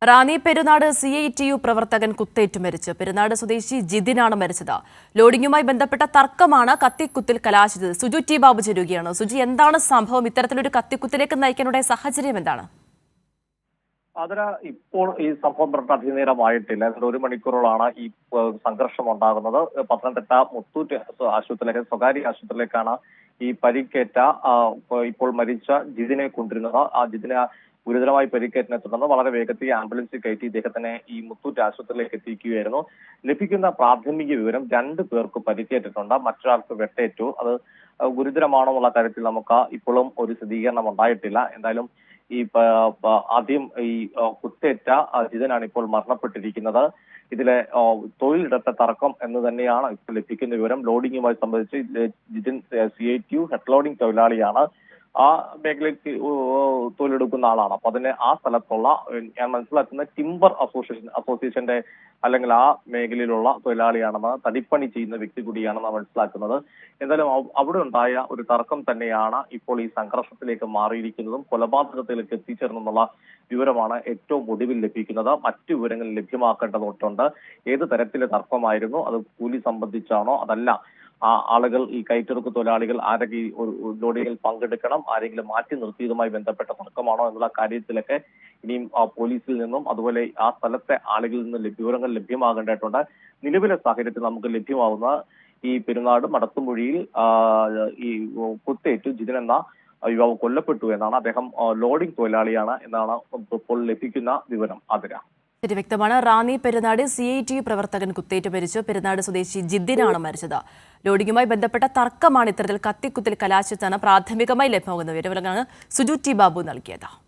Ranni Perunad CITU പ്രവർത്തകൻ കുത്തേറ്റു മരിച്ചു. പെരുന്നാട് സ്വദേശി ജിതിനാണ് മരിച്ചത്. ലോഡിംഗുമായി ബന്ധപ്പെട്ട തർക്കമാണ് കത്തിക്കുത്തിൽ കലാശിച്ചത്. സുജു ടി ബാബു ചേരുകയാണ്. സുജി, എന്താണ് സംഭവം? ഇത്തരത്തിലൊരു കത്തിക്കുത്തിലേക്ക് നയിക്കാനുള്ള സാഹചര്യം എന്താണ്? ഇപ്പോൾ ഈ സംഭവം അധികനേരമായിട്ടില്ല. ഒരു മണിക്കൂറോളാണ് ഈ സംഘർഷം ഉണ്ടാകുന്നത്. പത്തനംതിട്ട മുത്തൂറ്റ് ആശുപത്രിയിലേക്ക്, സ്വകാര്യ ആശുപത്രിയിലേക്കാണ് ഈ പരിക്കേറ്റ ഇപ്പോൾ മരിച്ച ജിതിനെ കൊണ്ടിരുന്നത്. ആ ജിതിനെ ഗുരുതരമായി പരിക്കേറ്റിനെ തുടർന്ന് വളരെ വേഗത്തിൽ ആംബുലൻസിൽ കയറ്റി ഇദ്ദേഹത്തിനെ ഈ മുത്തൂറ്റ് ആശുപത്രിയിലേക്ക് എത്തിക്കുകയായിരുന്നു. ലഭിക്കുന്ന പ്രാഥമിക വിവരം 2 പേർക്ക് പരിക്കേറ്റിട്ടുണ്ട്, മറ്റൊരാൾക്ക് വെട്ടേറ്റു. അത് ഗുരുതരമാണോ എന്നുള്ള കാര്യത്തിൽ നമുക്ക് ഇപ്പോഴും ഒരു സ്ഥിരീകരണം ഉണ്ടായിട്ടില്ല. എന്തായാലും ഈ ആദ്യം ഈ കുത്തേറ്റ ജിതനാണ് ഇപ്പോൾ മരണപ്പെട്ടിരിക്കുന്നത്. ഇതിലെ തൊഴിലിടത്തെ തർക്കം എന്ന് തന്നെയാണ് ഇപ്പോൾ ലഭിക്കുന്ന വിവരം. ലോഡിംഗുമായി സംബന്ധിച്ച് ജിതിൻ CITU ഹെഡ് ലോഡിംഗ് തൊഴിലാളിയാണ്. ആ മേഖലയ്ക്ക് തൊഴിലെടുക്കുന്ന ആളാണ്. അപ്പൊ അതിന് ആ സ്ഥലത്തുള്ള ഞാൻ മനസ്സിലാക്കുന്ന ടിംബർ അസോസിയേഷന്റെ അല്ലെങ്കിൽ ആ മേഖലയിലുള്ള തൊഴിലാളിയാണെന്ന്, തടിപ്പണി ചെയ്യുന്ന വ്യക്തി കൂടിയാണെന്ന് മനസ്സിലാക്കുന്നത്. എന്തായാലും അവിടെ ഉണ്ടായ ഒരു തർക്കം തന്നെയാണ് ഇപ്പോൾ ഈ സംഘർഷത്തിലേക്ക് മാറിയിരിക്കുന്നതും കൊലപാതകത്തിലേക്ക് എത്തിച്ചേർന്നെന്നുള്ള വിവരമാണ് ഏറ്റവും ഒടുവിൽ ലഭിക്കുന്നത്. മറ്റു വിവരങ്ങൾ ലഭ്യമാക്കേണ്ടതുണ്ട്. ഏത് തരത്തിലെ തർക്കമായിരുന്നു? അത് കൂലി സംബന്ധിച്ചാണോ അതല്ല ആളുകൾ, ഈ കയറ്റിറക്ക് തൊഴിലാളികൾ ആരൊക്കെ ഈ ലോഡിങ്ങിൽ പങ്കെടുക്കണം, ആരെങ്കിലും മാറ്റി നിർത്തിയതുമായി ബന്ധപ്പെട്ട തർക്കമാണോ എന്നുള്ള കാര്യത്തിലൊക്കെ ഇനിയും പോലീസിൽ നിന്നും അതുപോലെ ആ സ്ഥലത്തെ ആളുകളിൽ നിന്ന് വിവരങ്ങൾ ലഭ്യമാകേണ്ടതായിട്ടുണ്ട്. നിലവിലെ സാഹചര്യത്തിൽ നമുക്ക് ലഭ്യമാവുന്ന ഈ പെരുന്നാട് മടത്തുമൊഴിയിൽ ഈ കുത്തേറ്റു ജിതിൻ എന്ന യുവാവ് കൊല്ലപ്പെട്ടു എന്നാണ്. അദ്ദേഹം ലോഡിംഗ് തൊഴിലാളിയാണ് എന്നാണ് ഇപ്പോൾ ലഭിക്കുന്ന വിവരം. ശരി, വ്യക്തമാണ്. റാന്നി പെരുന്നാട് CITU പ്രവർത്തകൻ കുത്തേറ്റ് മരിച്ചു. പെരുന്നാട് സ്വദേശി ജിതിനാണ് മരിച്ചത്. ലോഡിംഗുമായി ബന്ധപ്പെട്ട തർക്കമാണ് ഇത്തരത്തിൽ കത്തിക്കുത്തിൽ കലാശിച്ചാണ് പ്രാഥമികമായി ലഭ്യമാകുന്ന വിവരങ്ങളാണ് സുജു ടി ബാബു നൽകിയത്.